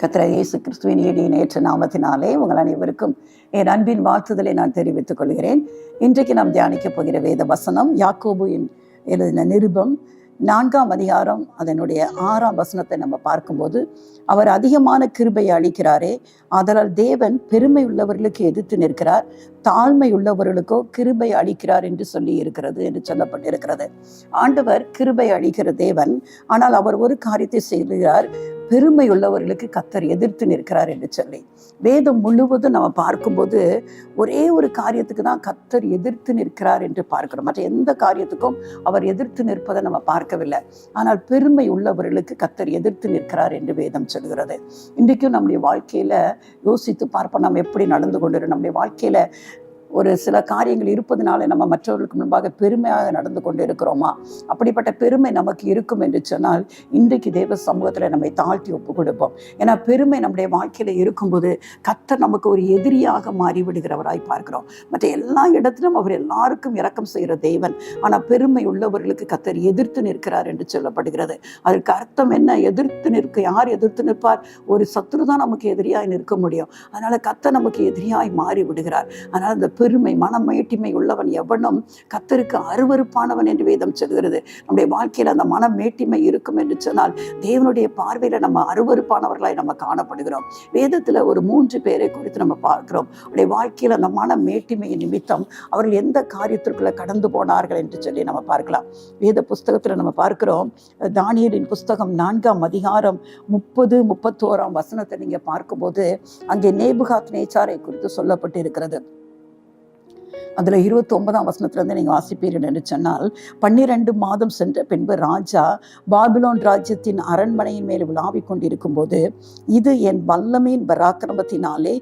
கர்த்தர் இயேசு கிறிஸ்துவின் நேற்று நாமத்தினாலே உங்கள் அனைவருக்கும் என் அன்பின் வாழ்த்துதலை நான் தெரிவித்துக் கொள்கிறேன். இன்றைக்கு நாம் தியானிக்க போகிற வேத வசனம் யாக்கோபு எழுதின நிருபம் 4ஆம் அதிகாரம் அதனுடைய 6ஆம் வசனத்தை நம்ம பார்க்கும்போது, அவர் அதிகமான கிருபையை அளிக்கிறாரே, ஆதலால் தேவன் பெருமை உள்ளவர்களுக்கு எதிர்த்து நிற்கிறார், தாழ்மை உள்ளவர்களுக்கோ கிருபை அளிக்கிறார் என்று சொல்லி இருக்கிறது என்று சொல்லப்பட்டிருக்கிறது. ஆண்டவர் கிருபை அளிக்கிற தேவன், ஆனால் அவர் ஒரு காரியத்தை செய்கிறார், பெருமை உள்ளவர்களுக்கு கர்த்தர் எதிர்த்து நிற்கிறார் என்று சொல்லி வேதம் முழுவதும் நம்ம பார்க்கும்போது ஒரே ஒரு காரியத்துக்கு தான் கர்த்தர் எதிர்த்து நிற்கிறார் என்று பார்க்கிறோம். மற்ற எந்த காரியத்துக்கும் அவர் எதிர்த்து நிற்பதை நம்ம பார்க்கவில்லை. ஆனால் பெருமை உள்ளவர்களுக்கு கர்த்தர் எதிர்த்து நிற்கிறார் என்று வேதம் சொல்கிறது. இன்றைக்கும் நம்முடைய வாழ்க்கையில யோசித்து பார்ப்போம், நம்ம எப்படி நடந்து கொண்டிருக்கோம். நம்முடைய வாழ்க்கையில ஒரு சில காரியங்கள் இருப்பதனால நம்ம மற்றவர்களுக்கு முன்பாக பெருமையாக நடந்து கொண்டு இருக்கிறோமா? அப்படிப்பட்ட பெருமை நமக்கு இருக்கும் என்று சொன்னால் இன்றைக்கு தேவ சமூகத்தில் நம்மை தாழ்த்தி ஒப்பு கொடுப்போம். ஏன்னா பெருமை நம்முடைய வாழ்க்கையில இருக்கும்போது கர்த்தர் நமக்கு ஒரு எதிரியாக மாறிவிடுகிறவராய் பார்க்கிறோம். மற்ற எல்லா இடத்திலும் அவர் எல்லாருக்கும் இரக்கம் செய்கிற தேவன், ஆனால் பெருமை உள்ளவர்களுக்கு கர்த்தர் எதிர்த்து நிற்கிறார் என்று சொல்லப்படுகிறது. அதற்கு அர்த்தம் என்ன? எதிர்த்து நிற்க யார் எதிர்த்து நிற்பார்? ஒரு சத்துரு தான் நமக்கு எதிரியாய் நிற்க முடியும். அதனால கர்த்தர் நமக்கு எதிரியாய் மாறி விடுகிறார். அதனால் அந்த பெருமை மனமேட்டிமை உள்ளவன் எவனும் கர்த்தருக்கு அருவருப்பானவன் என்று வேதம் சொல்கிறது. நம்முடைய வாழ்க்கையில் அந்த மனமேட்டிமை இருக்கும் என்று சொன்னால் தேவனுடைய பார்வையில நம்ம அருவருப்பானவர்களாய் நம்ம காணப்படுகிறோம். வேதத்துல ஒரு 3 பேரை குறித்து நம்ம பார்க்கிறோம். அவருடைய வாழ்க்கையில் அந்த மனமேட்டிமையின் நிமித்தம் அவர்கள் எந்த காரியத்திற்குள்ள கடந்து போனார்கள் என்று சொல்லி நம்ம பார்க்கலாம். வேத புஸ்தகத்துல நம்ம பார்க்கிறோம், தானியேலின் புஸ்தகம் 4ஆம் அதிகாரம் 30-31 வசனத்தை நீங்க பார்க்கும்போது அங்கே நேபுகாத் நேச்சாரை குறித்து சொல்லப்பட்டு இருக்கிறது. அதில் 29ஆம் வசனத்திலிருந்து நீங்கள் வாசிப்பீர்கள் என்று சொன்னால், 12 மாதம் சென்ற பின்பு ராஜா பாபிலோன் ராஜ்யத்தின் அரண்மனையின் மேல் விழாவிக் கொண்டிருக்கும் போது, இது என் வல்லமையின் பராக்கிரமத்தினாலே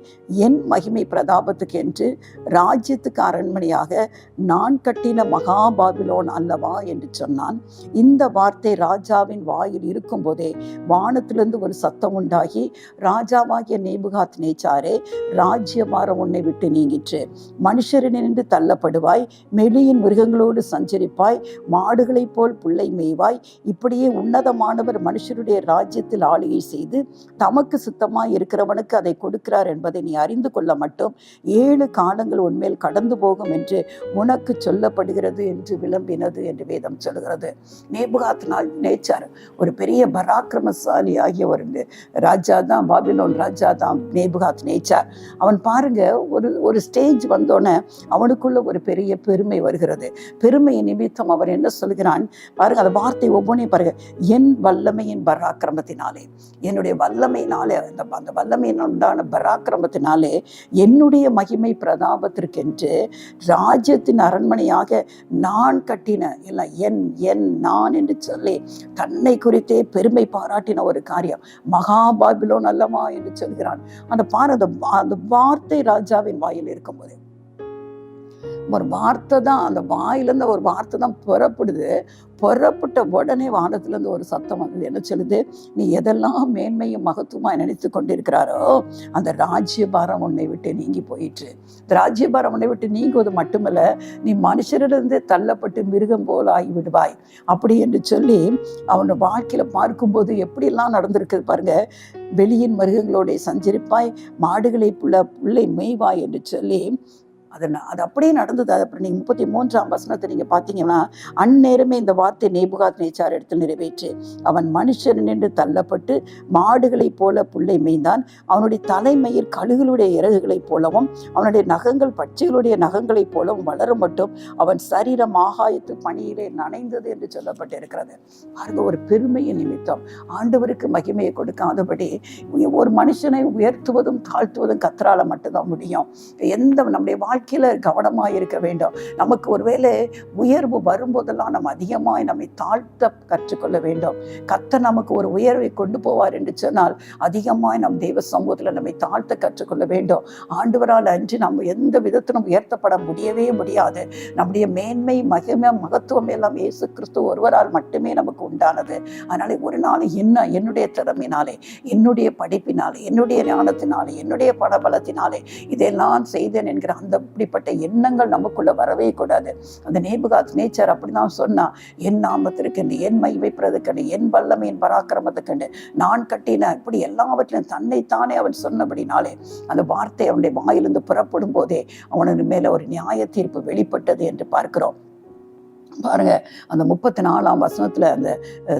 என் மகிமை பிரதாபத்துக்கு என்று ராஜ்யத்துக்கு அரண்மனையாக நான் கட்டின மகா பாபிலோன் அல்லவா என்று சொன்னான். இந்த வார்த்தை ராஜாவின் வாயில் இருக்கும் போதே வானத்திலிருந்து ஒரு சத்தம் உண்டாகி, ராஜாவாகிய நேபுகாத் நேச்சாரே, ராஜ்யபாரம் உன்னை விட்டு நீங்கிற்று, மனுஷரினின்று தள்ளப்படுவாய், மெலியின் மிருகங்களோடு சஞ்சரிப்பாய், மாடுகளைப் போல் புல்லை மேய்வாய். இப்படியே உன்னதமானவர் மனுஷருடைய ராஜ்யத்தில் ஆளுகை செய்து தமக்கு சுத்தமாய் இருக்கிறவனுக்கு அதை கொடுக்கிறார் என்பதை நீ அறிந்து கொள்ள மட்டும் 7 காலங்கள் உன்மேல் கடந்து போகும் என்று உனக்கு சொல்லப்படுகிறது என்று விளம்பினது என்று வேதம் சொல்கிறது. நேபுகாத் நேச்சார் ஒரு பெரிய பராக்கிரமசாலி ஆகிய ஒரு ராஜா தான், பாபிலோன் ராஜா தான் நேபுகாத் நேச்சார். அவன் பாருங்க, ஒரு ஸ்டேஜ் வந்தோன்னே அவனுக்குள்ள ஒரு பெரிய பெருமை வருகிறது. பெருமையின் நிமித்தம் அவர் என்ன சொல்கிறான் பாருங்க, அந்த வார்த்தை ஒவ்வொன்றையும் பாருங்க. என் வல்லமையின் பராக்கிரமத்தினாலே, என்னுடைய வல்லமையினாலே, அந்த வல்லமையின் உண்டான பராக்கிரமத்தினாலே என்னுடைய மகிமை பிரதாபத்திற்கென்று ராஜ்யத்தின் அரண்மனையாக நான் கட்டின எல்லாம் என் நான் என்று சொல்லி தன்னை குறித்தே பெருமை பாராட்டின ஒரு காரியம் மகா பாபிலோன் அல்லவா என்று சொல்கிறான். அந்த வார்த்தை ராஜாவின் வாயில் இருக்கும்போது ஒரு வார்த்தை தான், அந்த வாயிலேருந்து ஒரு வார்த்தை தான் புறப்படுது. புறப்பட்ட உடனே வானத்திலேருந்து ஒரு சத்தம் வந்தது. என்ன சொல்லுது? நீ எதெல்லாம் மேன்மையும் மகத்துவமாக நினைத்து கொண்டிருக்கிறாரோ அந்த ராஜ்யபாரம் உன்னை விட்டு நீங்கி போயிற்று. இந்த ராஜ்யபாரம் உன்னை விட்டு நீங்குவது மட்டுமல்ல, நீ மனுஷரிலிருந்து தள்ளப்பட்டு மிருகம் போல் ஆகிவிடுவாய் அப்படி என்று சொல்லி அவனோட வாழ்க்கையில பார்க்கும்போது எப்படியெல்லாம் நடந்திருக்குது பாருங்க. வெளியின் மிருகங்களோட சஞ்சரிப்பாய், மாடுகளை புல்லை மேய்வாய் என்று சொல்லி அது அப்படியே நடந்தது. அது அப்புறம் நீங்கள் 33ஆம் வசனத்தை நீங்கள் பார்த்தீங்கன்னா, அந்நேரமே இந்த வார்த்தை நேபுகாத் நேச்சார் இடத்தில் நிறைவேற்று. அவன் மனுஷன் நின்று தள்ளப்பட்டு மாடுகளைப் போல புல்லை மேய்ந்தான். அவனுடைய தலைமயிர் கழுகுகளுடைய இறகுகளைப் போலவும் அவனுடைய நகங்கள் பச்சைகளுடைய நகங்களைப் போலவும் வளரும் மட்டும் அவன் சரீரம் ஆகாயத்து பணியிலே நனைந்தது என்று சொல்லப்பட்டிருக்கிறது. பாருங்க, ஒரு பெருமையின் நிமித்தம் ஆண்டவருக்கு மகிமையை கொடுக்காதபடி ஒரு மனுஷனை உயர்த்துவதும் தாழ்த்துவதும் கர்த்தரால மட்டும்தான் முடியும். நம்முடைய வாழ்க்கையில கவனமாக இருக்க வேண்டும். நமக்கு ஒருவேளை உயர்வு வரும்போதெல்லாம் நம்ம அதிகமாக நம்மை தாழ்த்த கற்றுக்கொள்ள வேண்டும். கர்த்தர் நமக்கு ஒரு உயர்வை கொண்டு போவார் என்று சொன்னால் அதிகமாக நம் தெய்வ சமூகத்தில் நம்மை தாழ்த்த கற்றுக்கொள்ள வேண்டும். ஆண்டவரால் அன்று நம்ம எந்த விதத்திலும் உயர்த்தப்பட முடியவே முடியாது. நம்முடைய மேன்மை மகிமை மகத்துவம் எல்லாம் இயேசு கிறிஸ்து ஒருவரால் மட்டுமே நமக்கு உண்டானது. அதனால ஒரு நாள் என்னுடைய திறமையினாலே, என்னுடைய படிப்பினாலே, என்னுடைய ஞானத்தினாலே, என்னுடைய பணபலத்தினாலே இதெல்லாம் செய்தேன் என்கிற அந்த இப்படிப்பட்ட எண்ணங்கள் நமக்குள்ள வரவே கூடாது. அந்த நேபுகாத்நேச்சார் அப்படிதான் சொன்னா, என் நாமத்திற்கென்று, என் மகிமைப்படுறதுக்கென்று, என் வல்லமையின் பராக்கிரமத்துக்கென்று நான் கட்டின, இப்படி எல்லாவற்றிலும் தன்னைத்தானே அவன் சொன்னபடினாலே அந்த வார்த்தை அவனுடைய வாயிலிருந்து புறப்படும் போதே அவனுக்கு மேல ஒரு நியாய தீர்ப்பு வெளிப்பட்டது என்று பார்க்கிறோம். பாருங்க, அந்த 34ஆம் வசனத்துல, அந்த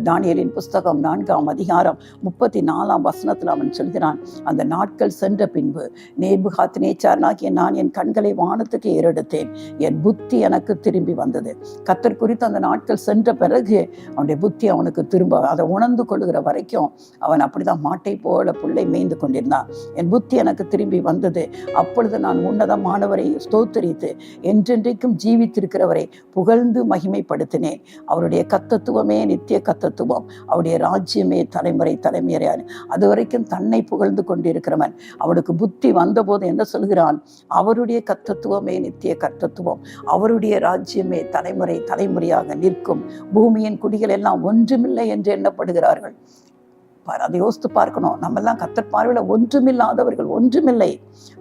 தானியேலின் புஸ்தகம் 4ஆம் அதிகாரம் 34ஆம் வசனத்துல அவன் சொல்கிறான், அந்த நாட்கள் சென்ற பின்பு நேபுகாத்நேச்சாரனாகிய நான் என் கண்களை வானத்துக்கு ஏறெடுத்தேன், என் புத்தி எனக்கு திரும்பி வந்தது. கர்த்தர் குறித்து அந்த நாட்கள் சென்ற பிறகு அவனுடைய புத்தி அவனுக்கு திரும்ப, அதை உணர்ந்து கொள்ளுகிற வரைக்கும் அவன் அப்படிதான் மாட்டை போல புள்ளை மேய்ந்து கொண்டிருந்தான். என் புத்தி எனக்கு திரும்பி வந்தது. அப்பொழுது நான் உன்னதமானவரை ஸ்தோத்திரித்து என்றென்றைக்கும் ஜீவித்திருக்கிறவரை புகழ்ந்து மகிமைப்படுத்தினேன். அவருடைய கர்த்தத்துவமே நித்திய கர்த்தத்துவம், அவருடைய ராஜ்யமே தலைமுறை தலைமுறையான. அது வரைக்கும் தன்னை புகழ்ந்து கொண்டிருக்கிறவன் அவனுக்கு புத்தி வந்தபோது என்ன சொல்கிறான்? அவருடைய கர்த்தத்துவமே நித்திய கர்த்தத்துவம், அவருடைய ராஜ்யமே தலைமுறை தலைமுறையாக நிற்கும், பூமியின் குடிகள் எல்லாம் ஒன்றுமில்லை என்று எண்ணப்படுகிறார்கள். அதை யோசித்து பார்க்கணும். நம்ம எல்லாம் கர்த்தர் பார்வையில் ஒன்றுமில்லாதவர்கள், ஒன்றுமில்லை.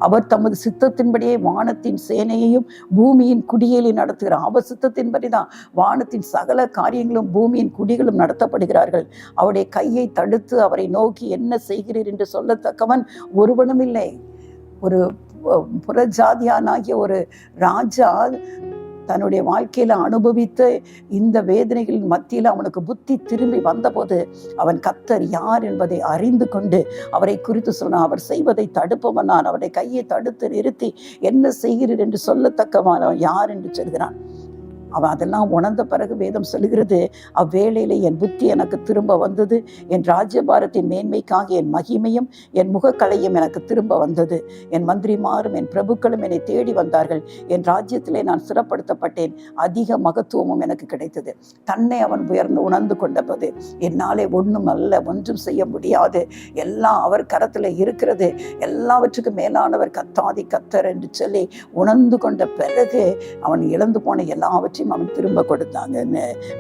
அவர் தமது சித்தத்தின்படியே வானத்தின் சேனையையும் பூமியின் குடியையும் நடத்துகிறார். அவர் சித்தத்தின்படிதான் வானத்தின் சகல காரியங்களும் பூமியின் குடிகளும் நடத்தப்படுகிறார்கள். அவருடைய கையை தடுத்து அவரை நோக்கி என்ன செய்கிறீர் என்று சொல்லத்தக்கவன் ஒருவனும் இல்லை. ஒரு புறஜாதியானாகிய ஒரு ராஜா தன்னுடைய வாழ்க்கையில அனுபவித்த இந்த வேதனைகளின் மத்தியில் அவனுக்கு புத்தி திரும்பி வந்தபோது அவன் கர்த்தர் யார் என்பதை அறிந்து கொண்டு அவரை குறித்து சொன்னான். அவர் செய்வதை தடுப்பவன் நான், அவருடைய கையை தடுத்து நிறுத்தி என்ன செய்கிறீர் என்று சொல்லத்தக்கவன் யார் என்று சொல்கிறான். அவன் அதெல்லாம் உணர்ந்த பிறகு வேதம் சொல்லுகிறது, அவ்வேளையில என் புத்தி எனக்கு திரும்ப வந்தது, என் ராஜ்யபாரத்தின் மேன்மைக்காக என் மகிமையும் என் முகக்கலையும் எனக்கு திரும்ப வந்தது. என் மந்திரிமாரும் என் பிரபுக்களும் என்னை தேடி வந்தார்கள். என் ராஜ்யத்திலே நான் சிறப்படுத்தப்பட்டேன். அதிக மகத்துவமும் எனக்கு கிடைத்தது. தன்னை அவன் உணர்ந்து கொண்டபோது என்னாலே ஒன்றும் அல்ல, ஒன்றும் செய்ய முடியாது, எல்லாம் அவர் கரத்தில் இருக்கிறது, எல்லாவற்றுக்கும் மேலானவர் கர்த்தாதி கர்த்தர் என்று சொல்லி உணர்ந்து கொண்ட பிறகு அவன் இழந்து போன எல்லாவற்றையும் அவன் திரும்ப கொடுத்தாங்க,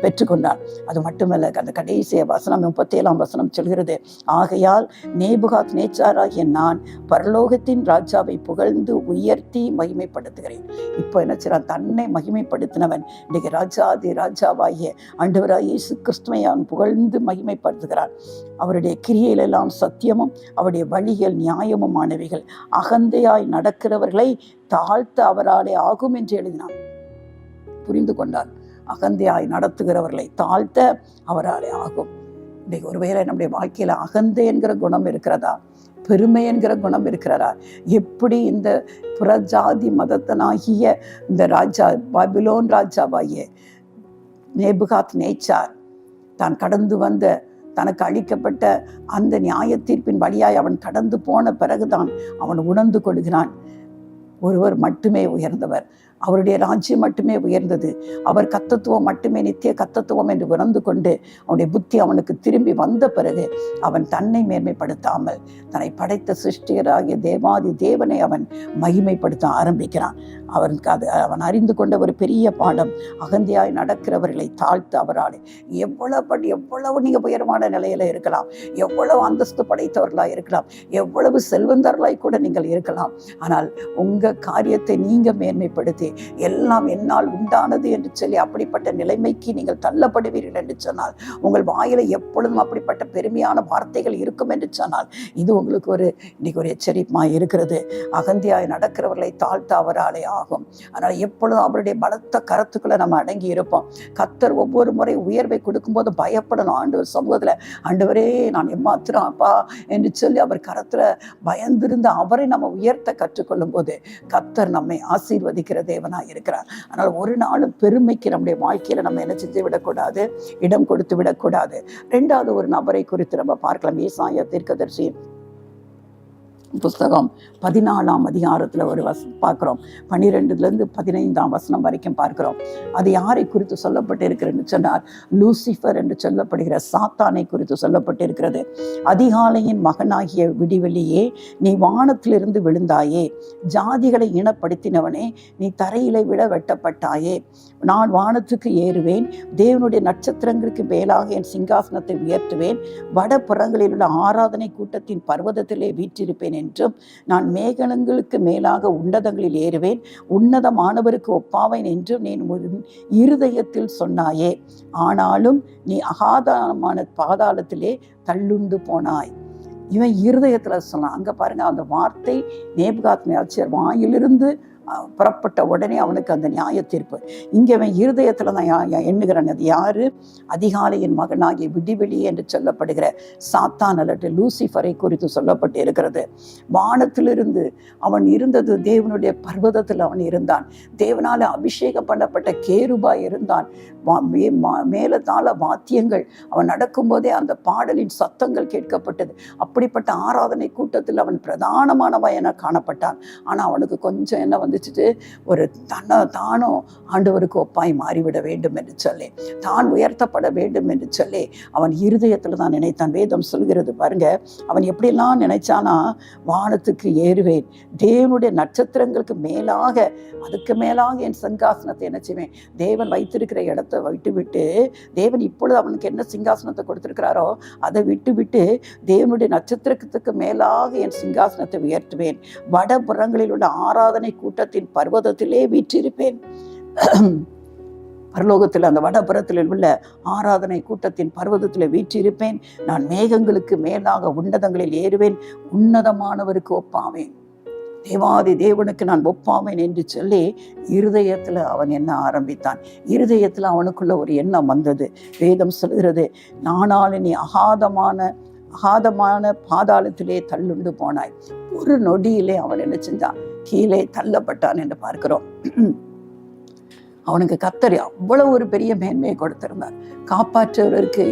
பெற்றுக்கொண்டான். அது மட்டுமல்ல, அந்த கடைசி வசனம் 37ஆம் வசனம் சொல்கிறது, ஆகையால் நேபுகாத்நேச்சாராகிய நான் பரலோகத்தின் ராஜாவை புகழ்ந்து உயர்த்தி மகிமைப்படுத்துகிறேன். இப்போ என்ன செய்றான்? தன்னை மகிமைப்படுத்தினவன் இன்னைக்கு ராஜாதி ராஜாவாகிய ஆண்டவராகிய இயேசு கிறிஸ்துவை அவன் புகழ்ந்து மகிமைப்படுத்துகிறான். அவருடைய கிரியையிலெல்லாம் சத்தியமும் அவருடைய வழிகள் நியாயமுமானவைகள், அகந்தையாய் நடக்கிறவர்களை தாழ்த்த அவராலே ஆகும் என்று எழுதினான். புரிந்து கொண்டான். அகந்தையாய் நடத்துகிறவர்களை தாழ்த்த அவராலே ஆகும். இன்றைக்கு ஒருவேளை நம்முடைய வாழ்க்கையில அகந்தை என்கிற குணம் இருக்கிறதா? பெருமை என்கிற குணம் இருக்கிறதா? எப்படி இந்த புறஜாதி மதத்தனாகிய இந்த ராஜா, பாபிலோன் ராஜாவாகிய நேபுகாத்நேச்சார் தான் கடந்து வந்த, தனக்கு அளிக்கப்பட்ட அந்த நியாய தீர்ப்பின் வழியாய் அவன் கடந்து போன பிறகுதான் அவன் உணர்ந்து கொள்கிறான், ஒருவர் மட்டுமே உயர்ந்தவர், அவருடைய ராஜ்யம் மட்டுமே உயர்ந்தது, அவர் கர்த்தத்துவம் மட்டுமே நித்திய கர்த்தத்துவம் என்று உணர்ந்து கொண்டு அவனுடைய புத்தி அவனுக்கு திரும்பி வந்த பிறகு அவன் தன்னை மேன்மைப்படுத்தாமல் தன்னை படைத்த சிருஷ்டிகராகிய தேவாதி தேவனை அவன் மகிமைப்படுத்த ஆரம்பிக்கிறான். அவன் அறிந்து கொண்ட ஒரு பெரிய பாடம், அகந்தையாய் நடக்கிறவர்களை தாழ்த்து அவராலே எவ்வளவு நீங்க உயர்வான நிலையில இருக்கலாம், எவ்வளவு அந்தஸ்து படைத்தவர்களாய் இருக்கலாம், எவ்வளவு செல்வந்தர்களாய் கூட நீங்கள் இருக்கலாம், ஆனால் உங்க காரியத்தை நீங்க மேன்மைப்படுத்தி எல்லாம் என்னால் உண்டானது என்று சொல்லி அப்படிப்பட்ட நிலைமைக்கு நீங்கள் தள்ளப்படுவீர்கள் என்று சொன்னால், உங்கள் வாயில எப்பொழுதும் அப்படிப்பட்ட பெருமையான வார்த்தைகள் இருக்கும் என்று சொன்னால், இது உங்களுக்கு இன்னைக்கு ஒரு எச்சரிப்பாய் இருக்கிறது. அகந்தையாய் நடக்கிறவர்களை தாழ்த்த அவராலே ஆகும். அதனால் எப்பொழுதும் அவருடைய பலத்த கரத்துக்குள்ள நம்ம அடங்கி இருப்போம். கர்த்தர் ஒவ்வொரு முறை உயர்வை கொடுக்கும்போது பயப்படணும். ஆண்டவர் சமூகத்துல, ஆண்டவரே நான் ஏமாத்துறேன் அப்பா என்று சொல்லி அவர் கரத்துல பயந்திருந்து அவரை நம்ம உயர்த்த கற்றுக்கொள்ளும் போது கர்த்தர் நம்மை ஆசீர்வதிக்கிற தேவனாய் இருக்கிறார். ஆனால் ஒரு நாளும் பெருமைக்கு நம்முடைய வாழ்க்கையில நம்ம என்ன செஞ்சு விடக்கூடாது, இடம் கொடுத்து விடக்கூடாது. 2வது ஒரு நபரை குறித்து நம்ம பார்க்கலாம். ஏசாயா தீர்க்கதரிசி புஸ்தகம் 14ஆம் அதிகாரத்துல ஒரு பார்க்கிறோம். 12லிருந்து 15ஆம் வசனம் வரைக்கும் பார்க்கிறோம். அது யாரை குறித்து சொல்லப்பட்டு இருக்கிறது சொன்னார்? லூசிஃபர் என்று சொல்லப்படுகிற சாத்தானை குறித்து சொல்லப்பட்டு இருக்கிறது. அதிகாலையின் மகனாகிய விடிவெளியே, நீ வானத்திலிருந்து விழுந்தாயே, ஜாதிகளை இனப்படுத்தினவனே, நீ தரையில விட வெட்டப்பட்டாயே. நான் வானத்துக்கு ஏறுவேன், தேவனுடைய நட்சத்திரங்களுக்கு மேலாக என் சிங்காசனத்தை உயர்த்துவேன், வடபுறங்களில் உள்ள ஆராதனை கூட்டத்தின் பர்வதத்திலே வீற்றிருப்பேன் என்றும் நான் மேகங்களுக்கு மேலாக உன்னதங்களில் ஏறுவேன், உன்னதமானவருக்கு ஒப்பாவேன் என்றும் நீ இருதயத்தில் சொன்னாயே. ஆனாலும் நீ அகாதானமான பாதாளத்திலே தள்ளுண்டு போனாய். இவன் இருதயத்துல சொன்னான். அங்க பாருங்க, அந்த வார்த்தை நேபுகாத்நேச்சார் வாயிலிருந்து புறப்பட்ட உடனே அவனுக்கு அந்த நியாய தீர்ப்பு. இங்கே அவன் இருதயத்துல தான் எண்ணுகிறான். அது யாரு? அதிகாலையின் மகனாகிய விடிவெளி என்று சொல்லப்படுகிற சாத்தான் அல்லது லூசிஃபரை குறித்து சொல்லப்பட்டு இருக்கிறது. வானத்திலிருந்து அவன் இருந்தது, தேவனுடைய பர்வதத்தில் அவன் இருந்தான். தேவனால அபிஷேகம் பண்ணப்பட்ட கேருபாய் இருந்தான். மேலத்தால வாத்தியங்கள், அவன் நடக்கும்போதே அந்த பாடலின் சத்தங்கள் கேட்கப்பட்டது. அப்படிப்பட்ட ஆராதனை கூட்டத்தில் அவன் பிரதானமானவன் என காணப்பட்டான். ஆனா அவனுக்கு கொஞ்சம் என்ன வந்துச்சு, ஒரு தானும் ஆண்டவருக்கு ஒப்பாய் மாறிவிட வேண்டும் என்று சொல்லி, தான் உயர்த்தப்பட வேண்டும் என்று சொல்லி அவன் இருதயத்துல தான் நினைத்தான். வேதம் சொல்கிறது பாருங்க, அவன் எப்படியெல்லாம் நினைச்சானா, வானத்துக்கு ஏறுவேன், தேவனுடைய நட்சத்திரங்களுக்கு மேலாக, அதுக்கு மேலாக என் சிங்காசனத்தை என்ன செய்வேன், தேவன் வைத்திருக்கிற இடத்தை விட்டு விட்டு, தேவன் இப்பொழுது அவனுக்கு என்ன சிங்காசனத்தை கொடுத்திருக்கிறாரோ அதை விட்டு விட்டு தேவனுடைய நட்சத்திரத்துக்கு மேலாக என் சிங்காசனத்தை உயர்த்துவேன், வடபுறங்களில் உள்ள ஆராதனை கூட்டத்தின் பர்வதத்திலே வீற்றிருப்பேன். பரலோகத்தில் அந்த வடபுறத்தில் உள்ள ஆராதனை கூட்டத்தின் பர்வதத்தில் வீற்றிருப்பேன். நான் மேகங்களுக்கு மேலாக உன்னதங்களில் ஏறுவேன், உன்னதமானவருக்கு ஒப்பாவேன், தேவாதி தேவனுக்கு நான் ஒப்பாவேன் என்று சொல்லி இருதயத்துல அவன் என்ன ஆரம்பித்தான். இருதயத்துல அவனுக்குள்ள ஒரு எண்ணம் வந்தது. வேதம் சொல்கிறது, நானால நீ அகாதமான பாதாளத்திலே தள்ளுண்டு போனாய். ஒரு நொடியிலே அவன் என்ன செஞ்சான், கீழே தள்ளப்பட்டான் என்று பார்க்கிறோம். அவனுக்கு கர்த்தர் அவ்வளவு ஒரு பெரிய மேன்மையை கொடுத்திருந்தார். காப்பாற்றுவதற்கு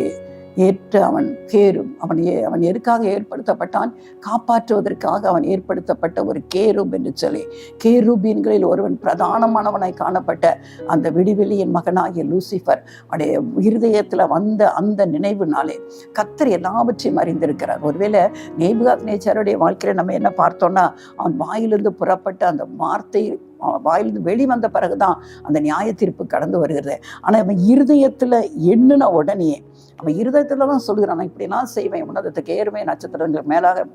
ஏற்ற அவன் கேரும், அவன் எதுக்காக ஏற்படுத்தப்பட்டான், காப்பாற்றுவதற்காக அவன் ஏற்படுத்தப்பட்ட ஒரு கேரும் என்று சொல்லி, கேருபீன்களில் ஒருவன் பிரதானமானவனாய் காணப்பட்ட அந்த விடிவெளியின் மகனாகிய லூசிஃபர் அவனுடைய இருதயத்துல வந்த அந்த நினைவுனாலே கர்த்தர் எல்லாவற்றையும் அறிந்திருக்கிறார். ஒருவேளை நேபுகாத்நேச்சாருடைய வாழ்க்கையில நம்ம என்ன பார்த்தோம்னா, அவன் வாயிலிருந்து புறப்பட்ட அந்த வார்த்தை வாயிலிருந்து வெளிவந்த பிறகுதான் அந்த நியாய தீர்ப்பு கடந்து வருகிறது. ஆனா அவன் இருதயத்துல எண்ணுன உடனே, அவன் இருதயத்துல தான் சொல்கிறான், நான் இப்படிலாம் செய்வேன், உன்னதத்துக்கு ஏறுவேன், நட்சத்திரங்களுக்கு மேலாக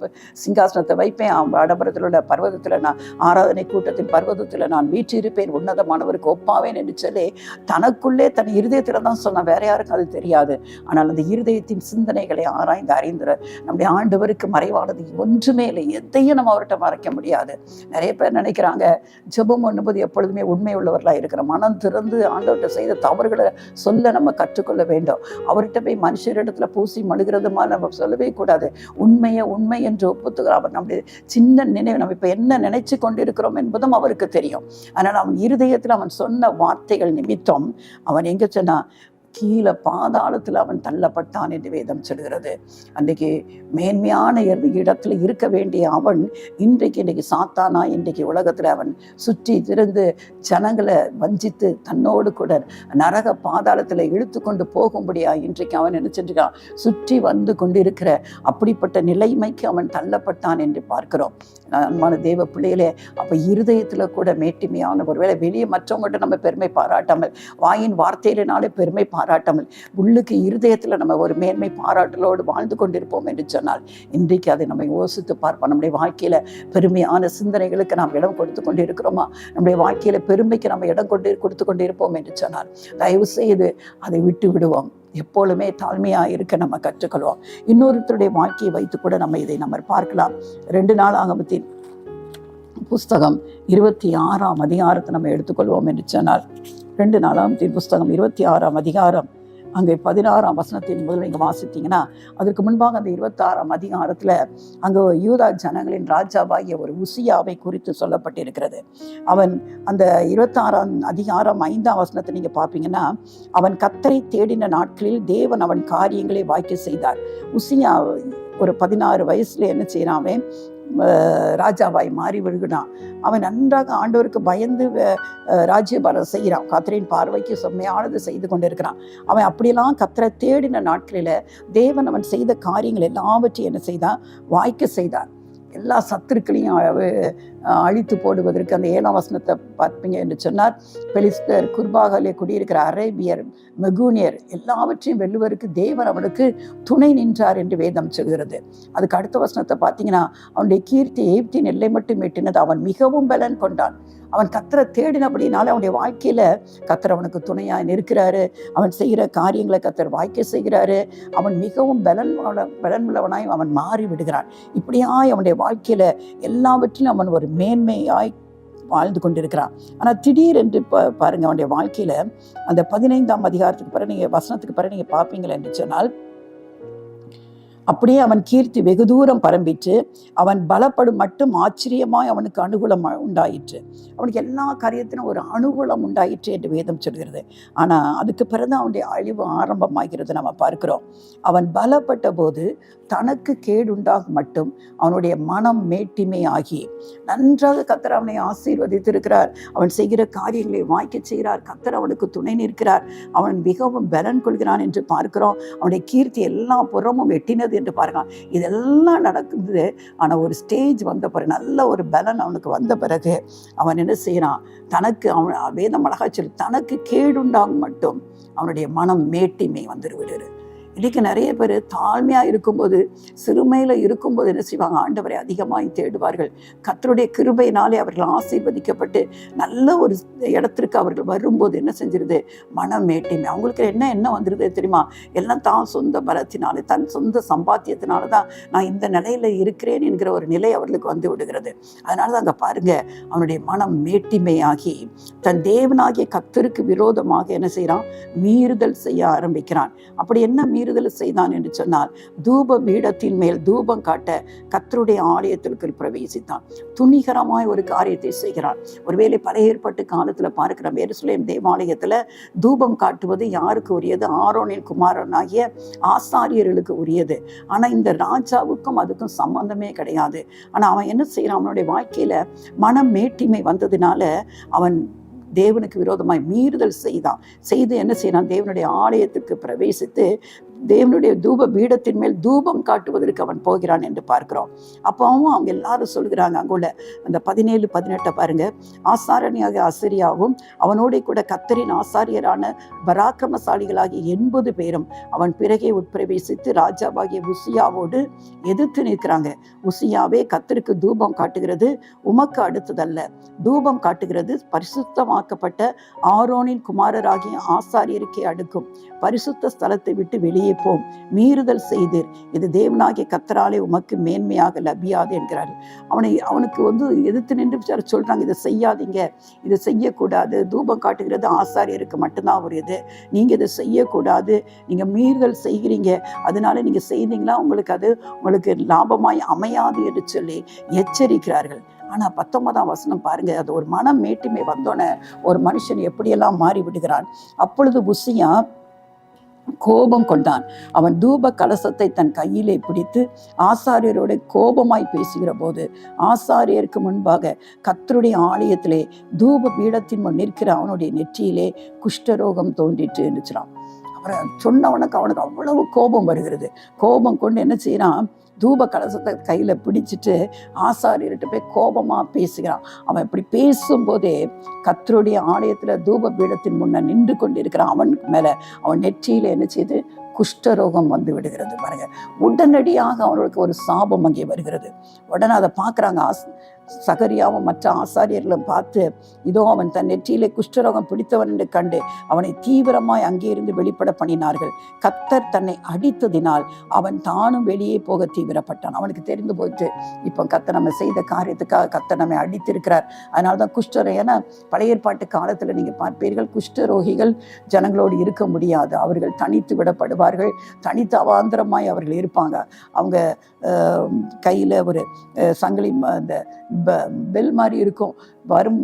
சிங்காசனத்தை வைப்பேன், அவன் வடபுறத்தில் உள்ள பர்வதத்துல நான் ஆராதனை கூட்டத்தின் பர்வதத்துல நான் வீற்றிருப்பேன், உன்னதமானவருக்கு ஒப்பாவேன் என்று சொல்லி தனக்குள்ளே தன் இருதயத்துல தான் சொன்னான். வேற யாருக்கும் அது தெரியாது. ஆனால் அந்த இருதயத்தின் சிந்தனைகளை ஆராய்ந்து அறிந்துற நம்முடைய ஆண்டவருக்கு மறைவானது ஒன்றுமே இல்லை. எதையும் நம்ம அவர்கிட்ட மறைக்க முடியாது. நிறைய பேர் நினைக்கிறாங்க, ஜெபம் பண்ணும்போது எப்பொழுதுமே உண்மை உள்ளவர்களாக இருக்கிற, மனம் திறந்து ஆண்டவர்கிட்ட செய்த தவறுகளை சொல்ல நம்ம கற்றுக்கொள்ள வேண்டும். அவர்கிட்ட போய் மனுஷரிடத்துல பூசி மழுகிறதுமா நம்ம சொல்லவே கூடாது. உண்மை என்று ஒப்புத்துகிறார். அவர் நம்முடைய சின்ன நினைவு, நம்ம இப்ப என்ன நினைச்சு கொண்டிருக்கிறோம் என்பதும் அவருக்கு தெரியும். அதனால அவன் இருதயத்தில் அவன் சொன்ன வார்த்தைகள் நிமித்தம் அவன் எங்க சொன்னா, கீழே பாதாளத்தில் அவன் தள்ளப்பட்டான் என்று வேதம் சொல்கிறது. அன்றைக்கு மேன்மையான இடத்துல இருக்க வேண்டிய அவன் இன்றைக்கு சாத்தானா இன்றைக்கு உலகத்தில் அவன் சுற்றி திருந்து ஜனங்களை வஞ்சித்து தன்னோடு கூட நரக பாதாளத்தில் இழுத்து கொண்டு போகும்படியா இன்றைக்கு அவன் என்ன செஞ்சுக்கான், சுற்றி வந்து கொண்டிருக்கிற அப்படிப்பட்ட நிலைமைக்கு அவன் தள்ளப்பட்டான் என்று பார்க்கிறோம். அன்பான தேவ பிள்ளைகளே, அப்போ இருதயத்தில் கூட மேட்டிமையான, ஒருவேளை வெளியே மற்றவங்கள்ட்ட நம்ம பெருமை பாராட்டாமல், வாயின் வார்த்தையினாலே பெருமை பாராட்டாமல், உள்ளுக்கு இருதயத்தில் நம்ம ஒரு மேன்மை பாராட்டலோடு வாழ்ந்து கொண்டிருப்போம் என்று சொன்னால் இன்றைக்கு அதை நம்ம யோசித்து பார்ப்போம். நம்முடைய வாழ்க்கையில் பெருமையான சிந்தனைகளுக்கு நாம் இடம் கொடுத்து கொண்டு இருக்கிறோமா? நம்முடைய வாழ்க்கையில் பெருமைக்கு நம்ம இடம் கொடுத்து கொண்டு இருப்போம் என்று சொன்னால் தயவு செய்து அதை விட்டு விடுவோம். எப்பொழுதுமே தாழ்மையாக இருக்க நம்ம கற்றுக்கொள்வோம். இன்னொருத்தருடைய வாழ்க்கையை வைத்து கூட இதை நம்ம பார்க்கலாம். 2 நாளாகமத்தின் புஸ்தகம் 26ஆம் அதிகாரத்தை நம்ம எடுத்துக்கொள்வோம் என்று சொன்னால், 2 நாளாகமத்தின் புஸ்தகம் 26ஆம் அதிகாரம் அங்கே 16ஆம் வசனத்தின் முதல் நீங்கள் வாசித்தீங்கன்னா, அதற்கு முன்பாக அந்த 26ஆம் அதிகாரத்தில் அங்கே யூதா ஜனங்களின் ராஜாவாகிய ஒரு உசியாவை குறித்து சொல்லப்பட்டிருக்கிறது. அவன் அந்த 26ஆம் அதிகாரம் 5ஆம் வசனத்தை நீங்கள் பார்ப்பீங்கன்னா, அவன் கர்த்தரை தேடின நாட்களில் தேவன் அவன் காரியங்களை வாய்க்க செய்தார். உசியா ஒரு 16 வயசுல என்ன செய்யறான், ராஜாவாய் மாறி விழுகிறான். அவன் நன்றாக ஆண்டவருக்கு பயந்து ராஜ்யபாரம் செய்கிறான். கர்த்தரின் பார்வைக்கு செம்மையானது செய்து கொண்டிருக்கிறான். அவன் அப்படியெல்லாம் கர்த்தரை தேடின நாட்களில் தேவன் அவன் செய்த காரியங்கள் எல்லாவற்றையும் என்ன செய்தான், வாய்க்க செய்தார். எல்லா சத்துருக்களையும் அழித்து போடுவதற்கு அந்த 7ஆம் வசனத்தை பார்ப்பீங்க என்று சொன்னார். பெலிஸ்தர், குர்பாகலே குடியிருக்கிற அரேபியர், மெகூனியர் எல்லாவற்றையும் வெல்லுவதற்கு தேவன் அவனுக்கு துணை நின்றார் என்று வேதம் சொல்கிறது. அதுக்கு அடுத்த வசனத்தை பார்த்தீங்கன்னா, அவனுடைய கீர்த்தி எகிப்தின் எல்லை மட்டும் எட்டினது, அவன் மிகவும் பலன் கொண்டான். அவன் கர்த்தரை தேடினபடினால அவனுடைய வாழ்க்கையில கர்த்தர் அவனுக்கு துணையாக நிற்கிறாரு. அவன் செய்கிற காரியங்களை கர்த்தர் வாய்க்க செய்கிறாரு. அவன் மிகவும் பலன் உள்ளவனாய் அவன் மாறி விடுகிறான். இப்படியாய் அவனுடைய வாழ்க்கையில எல்லாவற்றிலும் அவன் ஒரு மேன்மையாய் வாழ்ந்து கொண்டிருக்கிறான். ஆனால் திடீரென்று பாருங்க, அவனுடைய வாழ்க்கையில அந்த 15ஆம் அதிகாரத்துக்கு பிறகு நீங்க வசனத்துக்கு பிறகு நீங்க பார்ப்பீங்கள் என்று சொன்னால், அப்படியே அவன் கீர்த்தி வெகு தூரம் பரம்பிற்று. அவன் பலப்படும் மட்டும் ஆச்சரியமாய் அவனுக்கு அனுகூலம் உண்டாயிற்று. அவனுக்கு எல்லா காரியத்திலும் ஒரு அனுகூலம் உண்டாயிற்று என்று வேதம் சொல்கிறது. ஆனால் அதுக்கு பிறகு அவனுடைய அழிவு ஆரம்பமாகிறது நம்ம பார்க்கிறோம். அவன் பலப்பட்ட போது தனக்கு கேடுண்டாக மட்டும் அவனுடைய மனம் மேட்டிமை ஆகி, நன்றாக கர்த்தர் அவனை ஆசீர்வதித்திருக்கிறார். அவன் செய்கிற காரியங்களை வாய்க்க செய்கிறார். கர்த்தர் அவனுக்கு துணை நிற்கிறார். அவன் மிகவும் பலன் கொள்கிறான் என்று பார்க்கிறோம். அவனுடைய கீர்த்தி எல்லா புறமும் எட்டினது என்று பாருங்கள். இதெல்லாம் நடக்குது. ஆனால் ஒரு ஸ்டேஜ் வந்த பிறகு, நல்ல ஒரு பலன் அவனுக்கு வந்த பிறகு அவன் என்ன செய்யறான்? தனக்கு அவன் வேதம் அழகா சொல்லி, தனக்கு கேடுண்டாகும் மட்டும் அவனுடைய மனம் மேட்டிமை வந்துடுவிடுது. இன்றைக்கு நிறைய பேர் தாழ்மையாக இருக்கும்போது, சிறுமையில் இருக்கும்போது என்ன செய்வாங்க? ஆண்டவரை அதிகமாக தேடுவார்கள். கர்த்தருடைய கிருபையினாலே அவர்கள் ஆசீர்வதிக்கப்பட்டு நல்ல ஒரு இடத்திற்கு அவர்கள் வரும்போது என்ன செஞ்சிருது? மனம் மேட்டிமை. அவங்களுக்கு என்ன வந்துடுது தெரியுமா? எல்லாம் தான் சொந்த பலத்தினாலே, தன் சொந்த சம்பாத்தியத்தினால தான் நான் இந்த நிலையில் இருக்கிறேன் என்கிற ஒரு நிலை அவர்களுக்கு வந்து விடுகிறது. அதனால தான் அங்கே பாருங்க, அவனுடைய மனம் மேட்டிமையாகி தன் தேவனாகிய கர்த்தருக்கு விரோதமாக என்ன செய்கிறான்? மீறுதல் செய்ய ஆரம்பிக்கிறான். அப்படி என்ன மீறுதல் செய்தான் என்று சொன்னால், தூப பீடத்தின் மேல் தூபம் காட்ட கர்த்தருடைய ஆலயத்திற்கு பிரவேசித்தான். துணிகரமாய் ஒரு காரியத்தை செய்கிறான். ஒருவேளை பழைய ஏற்பாட்டு காலத்துல பார்க்கிற எருசலேம் தேவாலயத்துல தூபம் காட்டுவது யாருக்கு உரியது? ஆரோனின் குமாரனாகிய ஆசாரியர்களுக்கு உரியது. ஆனா இந்த ராஜாவுக்கும் அதுக்கும் சம்பந்தமே கிடையாது. ஆனா அவன் என்ன செய்யறான்? அவனுடைய வாழ்க்கையில மனம் மேட்டிமை வந்ததுனால அவன் தேவனுக்கு விரோதமாய் மீறுதல் செய்து என்ன செய்யறான்? தேவனுடைய ஆலயத்துக்கு பிரவேசித்து தேவனுடைய தூப பீடத்தின் மேல் தூபம் காட்டுவதற்கு அவன் போகிறான் என்று பார்க்கிறோம். அப்பவும் அவங்க எல்லாரும் சொல்கிறாங்க, அங்குள்ள அந்த 17-18 பாருங்க. ஆசாரணியாக அசரியாவும் அவனோட கூட கர்த்தரின் ஆசாரியரான பராக்கிரமசாலிகளாகிய 80 பேரும் அவன் பிறகே உட்பிரவேசித்து ராஜாவாகிய உசியாவோடு எதிர்த்து நிற்கிறாங்க. உசியாவே, கர்த்தருக்கு தூபம் காட்டுகிறது உமக்கு அடுத்ததல்ல. தூபம் காட்டுகிறது பரிசுத்தமாக்கப்பட்ட ஆரோனின் குமாரராகிய ஆசாரியருக்கே அடுக்கும். பரிசுத்த ஸ்தலத்தை விட்டு வெளியே போம். மீறுதல் செய்தீர். இது தேவனாகிய கர்த்தராலே உமக்கு மேன்மையாக லபியாது என்கிறார். அவனுக்கு எதிர்த்து நின்று சொல்றாங்க, இதை செய்யாதீங்க, இதை செய்யக்கூடாது. தூபம் காட்டுகிறது ஆசாரியருக்கு மட்டும்தான் உரியது. நீங்க இதை செய்யக்கூடாது. நீங்க மீறுதல் செய்கிறீங்க. அதனால நீங்க செய்தீங்களா உங்களுக்கு லாபமாய் அமையாது என்று சொல்லி எச்சரிக்கிறார்கள். ஆனா 19ஆம் வசனம் பாருங்க, அது ஒரு மனம் மேட்டிமை வந்தோன்னே ஒரு மனுஷன் எப்படியெல்லாம் மாறி விடுகிறான். அப்பொழுது உசியா கோபம் கொண்டான். அவன் தூப கலசத்தை தன் கையிலே பிடித்து ஆசாரியரோட கோபமாய் பேசுகிற போது, ஆசாரியருக்கு முன்பாக கர்த்தருடைய ஆலயத்திலே தூப பீடத்தின் முன் நிற்கிற அவனுடைய நெற்றியிலே குஷ்டரோகம் தோன்றிட்டு இருந்துச்சான். அப்புறம் சொன்னவனுக்கு அவனுக்கு அவ்வளவு கோபம் வருகிறது. கோபம் கொண்டு என்ன செய்யறான்? தூப கலசத்தை கையில பிடிச்சிட்டு ஆசாரியர்கிட்ட போய் கோபமா பேசுகிறான். அவன் இப்படி பேசும்போதே கர்த்தருடைய ஆலயத்துல தூப பீடத்தின் முன்ன நின்று கொண்டிருக்கிறான். அவனுக்கு மேல அவன் நெற்றியில என்ன செய்து குஷ்டரோகம் வந்து விடுகிறது பாருங்க. உடனடியாக அவனுக்கு ஒரு சாபம் அங்கே வருகிறது. உடனே அதை பார்க்குறாங்க சகரியாவும் மற்ற ஆசாரியர்களும் பார்த்து, இதோ அவன் தன் நெற்றியிலே குஷ்டரோகம் பிடித்தவன் என்று கண்டு அவனை தீவிரமாய் அங்கே இருந்து வெளிப்பட பண்ணினார்கள். கர்த்தர் தன்னை அடித்ததினால் அவன் தானும் வெளியே போக தீவிரப்பட்டான். அவனுக்கு தெரிந்து போயிட்டு, இப்போ கர்த்தர் நம்ம செய்த காரியத்துக்காக கர்த்தர் நம்மை அடித்திருக்கிறார். அதனால்தான் குஷ்டரோகம். ஏன்னா பழைய ஏற்பாட்டு காலத்துல நீங்க பார்ப்பீர்கள், குஷ்டரோகிகள் ஜனங்களோடு இருக்க முடியாது. அவர்கள் தனித்து விடப்படுவார்கள். தனித்து அவாந்தரமாய் அவர்கள் இருப்பாங்க. அவங்க கையில ஒரு சங்கிலி அந்த பெல் மாதிரி இருக்கும்.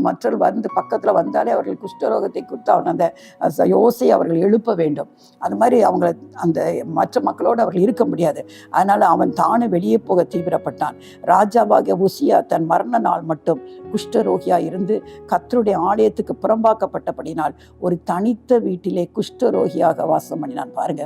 மற்றவர்கள் வந்து பக்கத்தில் வந்தாலே அவர்கள் குஷ்டரோகத்தை கொடுத்து அவன் அந்த யோசையை அவர்கள் எழுப்ப வேண்டும். அது மாதிரி அவங்க அந்த மற்ற மக்களோடு அவர்கள் இருக்க முடியாது. அதனால் அவன் தானே வெளியே போக தீவிரப்பட்டான். ராஜாவாகிய உசியா தன் மரண நாள் மட்டும் குஷ்டரோகியாக இருந்து கர்த்தருடைய ஆலயத்துக்கு புறம்பாக்கப்பட்டபடினால் ஒரு தனித்த வீட்டிலே குஷ்டரோகியாக வாசம் பண்ணினான். பாருங்க,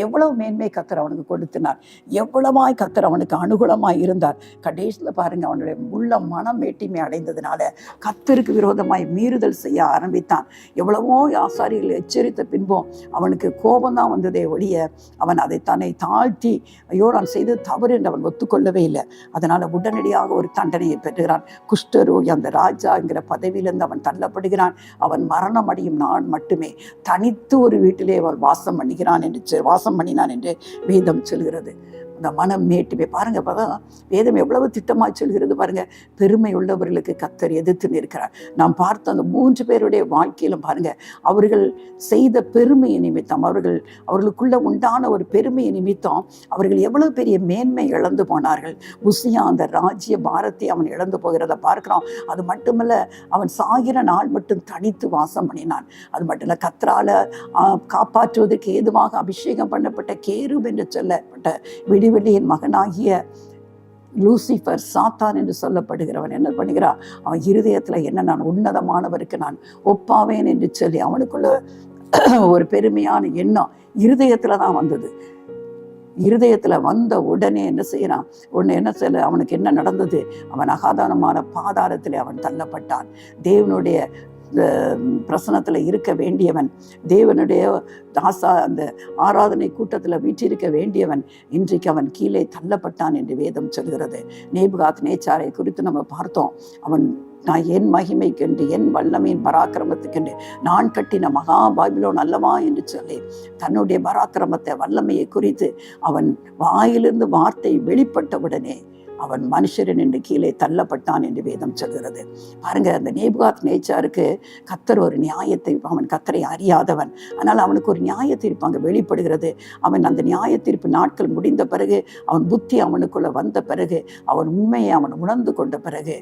எவ்வளவு மேன்மை கர்த்தர் அவனுக்கு கொடுத்தினார், எவ்வளவாய் கர்த்தர் அவனுக்கு அனுகூலமாய் இருந்தார். கடைசியில் பாருங்க, அவனுடைய உள்ள மனம் மேட்டிமை அடைந்ததுனால கர்த்தருக்கு விரோதமாய் மீறுதல் செய்ய ஆரம்பித்தான். எவ்வளவோ ஆசாரிகள் எச்சரித்த பின்பும் அவனுக்கு கோபம்தான் வந்ததே ஒழிய அவன் அதை தன்னை தாழ்த்தி ஐயோ நான் செய்தது தவறு என்று அவன் ஒத்துக்கொள்ளவே இல்லை. அதனால உடனடியாக ஒரு தண்டனையை பெறுகிறான். குஷ்டரோகி அந்த ராஜாங்கிற பதவியிலிருந்து அவன் தள்ளப்படுகிறான். அவன் மரணம் அடையும் நாள் மட்டுமே தனித்து ஒரு வீட்டிலே அவன் வாசம் பண்ணினான் என்று வேதம் சொல்கிறது. அந்த மனம் மேட்டுமே பாருங்க. வேதம் எவ்வளவு திட்டமாக சொல்கிறது பாருங்க. பெருமை உள்ளவர்களுக்கு கர்த்தர் எதிர்த்து நிற்கிறார். நாம் பார்த்த அந்த 3 பேருடைய வாழ்க்கையிலும் பாருங்க, அவர்கள் செய்த பெருமையை நிமித்தம், அவர்களுக்குள்ள உண்டான ஒரு பெருமையை நிமித்தம் அவர்கள் எவ்வளவு பெரிய மேன்மை இழந்து போனார்கள். உசியா அந்த ராஜ்ய பாரத்தை அவன் இழந்து போகிறத பார்க்கிறோம். அது மட்டுமல்ல, அவன் சாகிற நாள் மட்டும் தனித்து வாசம் பண்ணினான். அது மட்டும் இல்லை, கர்த்தரால காப்பாற்றுவதற்கு ஏதுவாக அபிஷேகம் பண்ணப்பட்ட கேருப் என்று சொல்லப்பட்ட விடிவெளியின் மகனாகிய லூசிஃபர், சாத்தான் என்று சொல்லப்படுகிறவன் என்ன பண்ணுகிறான்? அவன் இருதயத்தில் என்ன நான் உன்னதமானவருக்கு நான் ஒப்பாவேன் என்று சொல்லி அவனுக்குள்ள ஒரு பெருமையான எண்ணம் இருதயத்தில் தான் வந்தது. இருதயத்தில் வந்த உடனே என்ன செய்யறான்? அவனுக்கு என்ன நடந்தது? அவன் அகாதானமான பாதாளத்தில் அவன் தள்ளப்பட்டான். தேவனுடைய பிரசனத்தில் இருக்க வேண்டியவன், தேவனுடைய அந்த ஆராதனை கூட்டத்தில் வீற்றிருக்க வேண்டியவன், இன்றைக்கு அவன் கீழே தள்ளப்பட்டான் என்று வேதம் சொல்கிறது. நேபுகாத் நேச்சாரை குறித்து நம்ம பார்த்தோம். அவன் நான் என் மகிமைக்கென்று என் வல்லமையின் பராக்கிரமத்துக்கென்று நான் கட்டின மகா பாபிலோன் அல்லவா என்று சொல்லி தன்னுடைய பராக்கிரமத்தை வல்லமையை குறித்து அவன் வாயிலிருந்து வார்த்தை வெளிப்பட்டவுடனே அவன் மனுஷரின் என்று கீழே தள்ளப்பட்டான் என்று வேதம் சொல்கிறது. பாருங்க, அந்த நேபுகாத் நேச்சாருக்கு கர்த்தர் ஒரு நியாயத்தை, அவன் கர்த்தரை அறியாதவன், ஆனால் அவனுக்கு ஒரு நியாய தீர்ப்பு அங்கே வெளிப்படுகிறது. அவன் அந்த நியாய தீர்ப்பு நாட்கள் முடிந்த பிறகு, அவன் புத்தி அவனுக்குள்ள வந்த பிறகு, அவன் உண்மையை அவன் உணர்ந்து கொண்ட பிறகு,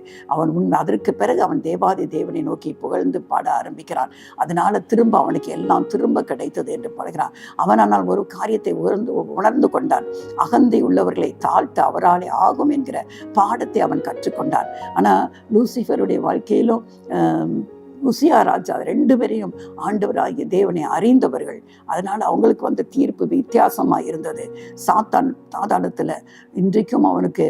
அதற்கு பிறகு அவன் தேவாதி தேவனை நோக்கி புகழ்ந்து பாட ஆரம்பிக்கிறான். அதனால திரும்ப அவனுக்கு எல்லாம் திரும்ப கிடைத்தது என்று பாடுகிறான். அவன் ஆனால் ஒரு காரியத்தை உணர்ந்து கொண்டான். அகந்தை உள்ளவர்களை தாழ்த்த அவராலே ஆகும் என்கிற பாடத்தை அவன் கற்றுக்கொண்டான். ஆனா லூசிஃபருடைய வாழ்க்கையிலும் உசியா ராஜா 2 பேரையும் ஆண்டவராகிய தேவனை அறிந்தவர்கள். அதனால அவங்களுக்கு வந்த தீர்ப்பு வித்தியாசமா இருந்தது. சாத்தான் பாதாளத்துல இன்றைக்கும் அவனுக்கு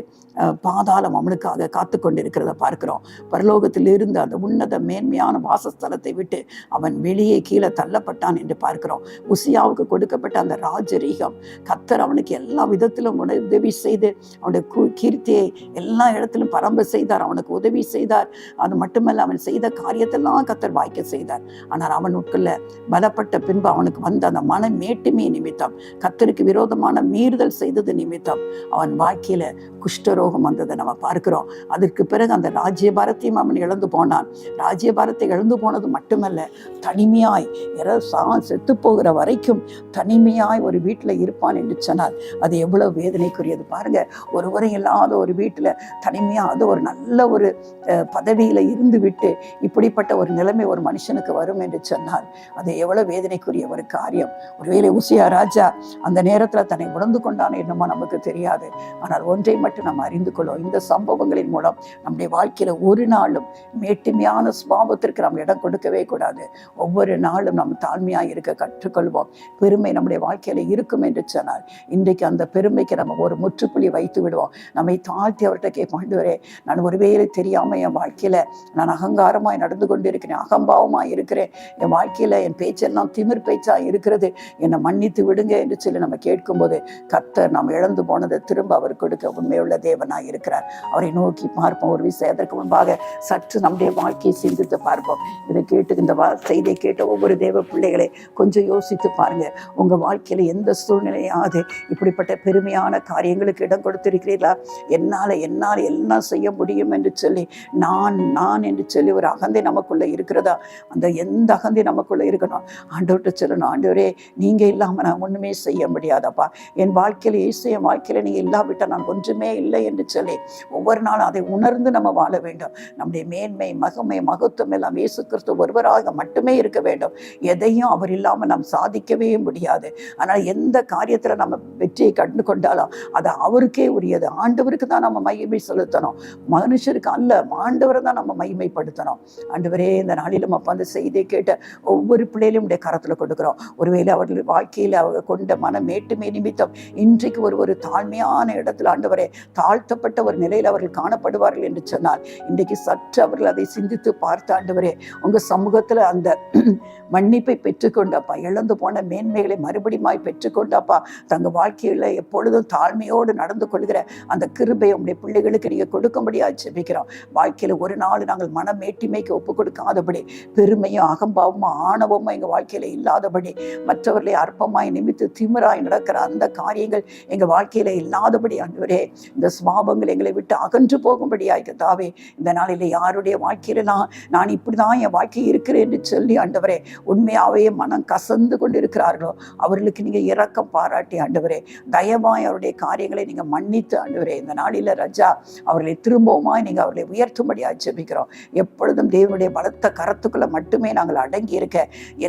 பாதாளம் அவனுக்காக காத்து கொண்டிருக்கிறத பார்க்கிறோம். பரலோகத்தில் இருந்து அந்த உன்னத மேன்மையான வாசஸ்தலத்தை விட்டு அவன் வெளியே கீழே தள்ளப்பட்டான் என்று பார்க்கிறோம். உசியாவுக்கு கொடுக்கப்பட்ட அந்த ராஜரீகம், கர்த்தர் அவனுக்கு எல்லா விதத்திலும் உதவி செய்து அவனுடைய கீர்த்தியை எல்லா இடத்திலும் பரம்ப செய்தார். அவனுக்கு உதவி செய்தார். அது மட்டுமல்ல, அவன் செய்த காரியத்தெல்லாம் கர்த்தர் வாய்க்க செய்தார். ஆனால் அவனுக்குள்ள பலப்பட்ட பின்பு அவனுக்கு வந்த அந்த மன மேட்டுமை நிமித்தம், கர்த்தருக்கு விரோதமான மீறுதல் செய்தது நிமித்தம் அவன் வாழ்க்கையில குஷ்டரோகம் வந்ததை நம்ம பார்க்கிறோம். அதற்கு பிறகு அந்த ராஜ்யபாரத்தையும் அவன் இழந்து போனான். ராஜ்யபாரத்தை இழந்து போனது மட்டுமல்ல, தனிமையாய் செத்து போகிற வரைக்கும் தனிமையாய் ஒரு வீட்டில் இருப்பான் என்று சொன்னார். அது எவ்வளவு வேதனைக்குரியது பாருங்க. ஒருவரை இல்லாத ஒரு வீட்டில் தனிமையாக ஒரு நல்ல ஒரு பதவியில இருந்து விட்டு இப்படிப்பட்ட ஒரு நிலைமை ஒரு மனுஷனுக்கு வரும் என்று சொன்னால் அது எவ்வளவு வேதனைக்குரிய ஒரு காரியம். ஒருவேளை உசியா ராஜா அந்த நேரத்தில் தன்னை உணர்ந்து கொண்டானோ என்னமோ நமக்கு தெரியாது. ஆனால் ஒன்றை மட்டும் நாம் அறிந்து கொள்வோம், இந்த சம்பவங்களின் மூலம் நம்முடைய வாழ்க்கையில ஒரு நாளும் மேட்டுமையான சுபாவத்திற்கு நாம் இடம் கொடுக்கவே கூடாது. ஒவ்வொரு நாளும் நம்ம தாழ்மையாக இருக்க கற்றுக்கொள்வோம். பெருமை நம்முடைய வாழ்க்கையில இருக்கும் என்று சொன்னால் இன்றைக்கு அந்த பெருமைக்கு நம்ம ஒரு முற்றுப்புள்ளி வைத்து விடுவோம். நம்மை தாழ்த்தி அவர்கிட்ட கேட்போம், ஆண்டவரே நான் ஒருவேளை தெரியாம என் வாழ்க்கையில நான் அகங்காரமாய் நடந்து கொண்டிருக்கிறேன், அகம்பாவமாய் இருக்கிறேன், என் வாழ்க்கையில என் பேச்செல்லாம் திமிர் பேச்சா இருக்கிறது, என்னை மன்னித்து விடுங்க என்று சொல்லி நம்ம கேட்கும்போது கர்த்தர் நாம் இழந்து போனதை திரும்ப அவர் கொடுக்க உண்மையுள்ள தேவனாய் இருக்கிறார். அவரை நோக்கி பார்ப்போம். ஒரு விஷயம் அதற்கு முன்பாக சற்று நம்முடைய வாழ்க்கையை சிந்தித்து பார்ப்போம். இதை கேட்டு இந்த செய்தியை கேட்ட ஒவ்வொரு தேவ பிள்ளைகளை கொஞ்சம் யோசித்து பாருங்க. உங்க வாழ்க்கையில எந்த சூழ்நிலையாவது இப்படிப்பட்ட பெருமையான காரியங்களுக்கு இடம் கொடுத்திருக்கிறீர்களா? என்னால் எல்லாம் செய்ய முடியும் என்று சொல்லி நான் என்று சொல்லி ஒரு அகந்தை நமக்குள்ள இருக்கிறதா? அந்த எந்த அகந்தை நமக்குள்ள இருக்கணும், ஆண்டவர்கிட்ட சொல்லணும், ஆண்டவரே நீங்க இல்லாம நான் ஒண்ணுமே செய்ய முடியாதப்பா, என் வாழ்க்கையில என் வாழ்க்கையில நீங்க இல்லாவிட்டால் நான் ஒன்றுமே இல்லை என்று சொல்லி ஒவ்வொரு நாளும் அதை உணர்ந்து நம்ம வாழ வேண்டும். நம்முடைய மேன்மை, மகமை, மகத்துவம் எல்லாம் இயேசு கிறிஸ்து ஒருவராக மட்டுமே இருக்க வேண்டும். எதையும் அவர் இல்லாம நாம் சாதிக்கவே முடியாது. ஆனால் எந்த காரியத்துல நம்ம வெற்றியை கண்டு கொண்டாலும் அது அவருக்கே உரியது. ஆண்டவருக்கு தான் நம்ம மகிமை செலுத்தணும், மனுஷருக்கு அல்ல. ஆண்டவரை தான் நம்ம மகிமைப்படுத்தணும். ஆண்டவரே இந்த நாளிலும் அப்பா அந்த செய்தியை கேட்ட ஒவ்வொரு பிள்ளையிலும் உடைய கரத்தில் கொடுக்குறோம். ஒருவேளை அவர்கள் வாழ்க்கையில் அவங்க கொண்ட மனமேட்டுமை நிமித்தம் இன்றைக்கு ஒரு தாழ்மையான இடத்துல ஆண்டவரே தாழ்த்தப்பட்ட ஒரு நிலையில் அவர்கள் காணப்படுவார்கள் என்று சொன்னால், இன்றைக்கு சற்று அவர்கள் அதை சிந்தித்து பார்த்து ஆண்டவரே உங்க சமூகத்துல அந்த மன்னிப்பை பெற்றுக்கொண்டப்பா, இழந்து போன மேன்மைகளை மறுபடியுமாய் பெற்றுக்கொண்டப்பா, தங்க வாழ்க்கையில எப்பொழுதும் தாழ்மையோடு நடந்து கொள்கிற அந்த கிருபை உங்களுடைய பிள்ளைகளுக்கு நீங்க கொடுக்கும்படியா ஜெபிக்கிறோம். வாழ்க்கையில ஒரு நாள் நாங்கள் மனமேட்டிமைக்கு ஒப்பு கொடுக்காதபடி, பெருமையும் அகம்பாவமும் ஆணவமும் எங்க வாழ்க்கையில இல்லாதபடி, மற்றவர்களை அற்பமாய் நிமித்து திமிராய் நடக்கிற அந்த காரியங்கள் எங்க வாழ்க்கையில இல்லாதபடி ஆண்டவரே இந்த சுபாவங்கள் எங்களை விட்டு அகன்று போகும்படியா கர்த்தாவே, இந்த நாளில யாருடைய வாழ்க்கையில நான் இப்படிதான் என் வாழ்க்கை இருக்கிறேன் என்று சொல்லி ஆண்டவரே உண்மையாவே மனம் கசந்து கொண்டு இருக்கிறார்களோ அவர்களுக்கு நீங்க இரக்கம் பாராட்டி ஆண்டவரே தயவாய் அவருடைய காரியங்களை நீங்க மன்னித்து ஆண்டவரே இந்த நாளில ராஜா அவர்களை திரும்பவுமாய் நீங்க அவர்களை உயர்த்தும்படியா ஜெபிக்கிறோம். எப்பொழுதும் தேவனுடைய பலத்த கரத்துக்குள்ள மட்டுமே நாங்கள் அடங்கி இருக்க,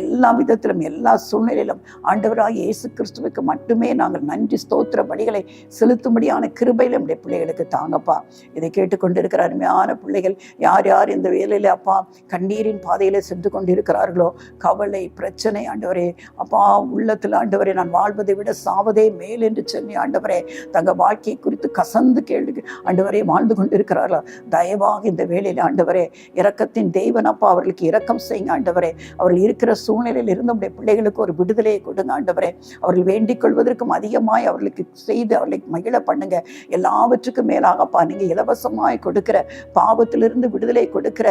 எல்லா விதத்திலும் எல்லா சூழ்நிலையிலும் ஆண்டவராக இயேசு கிறிஸ்துவுக்கு மட்டுமே நாங்கள் நன்றி ஸ்தோத்திர பலிகளை செலுத்தும்படியான கிருபையில நம்முடைய பிள்ளைகளுக்கு தாங்கப்பா. இதை கேட்டுக்கொண்டிருக்கிற அருமையான பிள்ளைகள் யார் யார் இந்த வேலையில அப்பா கண்ணீரின் பாதையில சென்று கொண்டிருக்கிறார்களோ, கவலை பிரச்சனை ஆண்டவரே அப்பா உள்ளத்துல ஆண்டவரே நான் வாழ்வதை விட சாவதே மேல் என்று சொல்லி ஆண்டவரே தங்க வாழ்க்கையை குறித்து கசந்து கேள்வி ஆண்டவரே வாழ்ந்து கொண்டிருக்கிறார்களோ, தயவாக இந்த வேளையில ஆண்டவரே இரக்கத்தின் தெய்வன் அப்பா அவர்களுக்கு இரக்கம் செய்யுங்க ஆண்டவரே. அவர்கள் இருக்கிற சூழ்நிலையில் இருந்து நம்முடைய பிள்ளைகளுக்கு ஒரு விடுதலையை கொடுங்க ஆண்டவரே. அவர்கள் வேண்டிக் கொள்வதற்கும் அதிகமாய் அவர்களுக்கு செய்து அவர்களை மகிழ பண்ணுங்க. எல்லாவற்றுக்கும் மேலாகப்பா நீங்க இலவசமாய் கொடுக்கிற பாவத்திலிருந்து விடுதலை கொடுக்கிற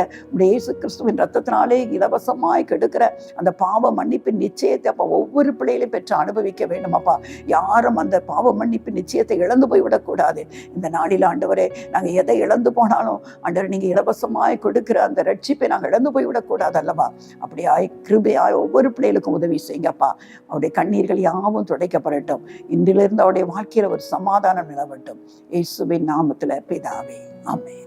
இயேசு கிறிஸ்துவின் ரத்தத்தினாலே இலவசமாய் கெடுக்கிற அந்த பாவ மன்னிப்பின் நிச்சயத்தை அப்பா ஒவ்வொரு பிள்ளைகளையும் பெற்று அனுபவிக்க வேண்டும் அப்பா. யாரும் அந்த பாவ மன்னிப்பின் நிச்சயத்தை இழந்து போய்விடக்கூடாது. இந்த நாளில் ஆண்டவரே நாங்கள் எதை இழந்து போனாலும் ஆண்டவரே நீங்க இலவசமாய் கொடுக்கிற அந்த ரட்சிப்பை நாங்கள் இழந்து போய்விடக்கூடாது அல்லவா. அப்படியாய் கிருபையாய் ஒவ்வொரு பிள்ளைகளுக்கும் உதவி செய்யுங்கப்பா. அவருடைய கண்ணீர்கள் யாவும் துடைக்கப்படட்டும். இன்றிலிருந்து அவருடைய வாழ்க்கையில ஒரு சமாதானம் நிலவட்டும். இயேசுவின் நாமத்துல பிதாவே, ஆமென்.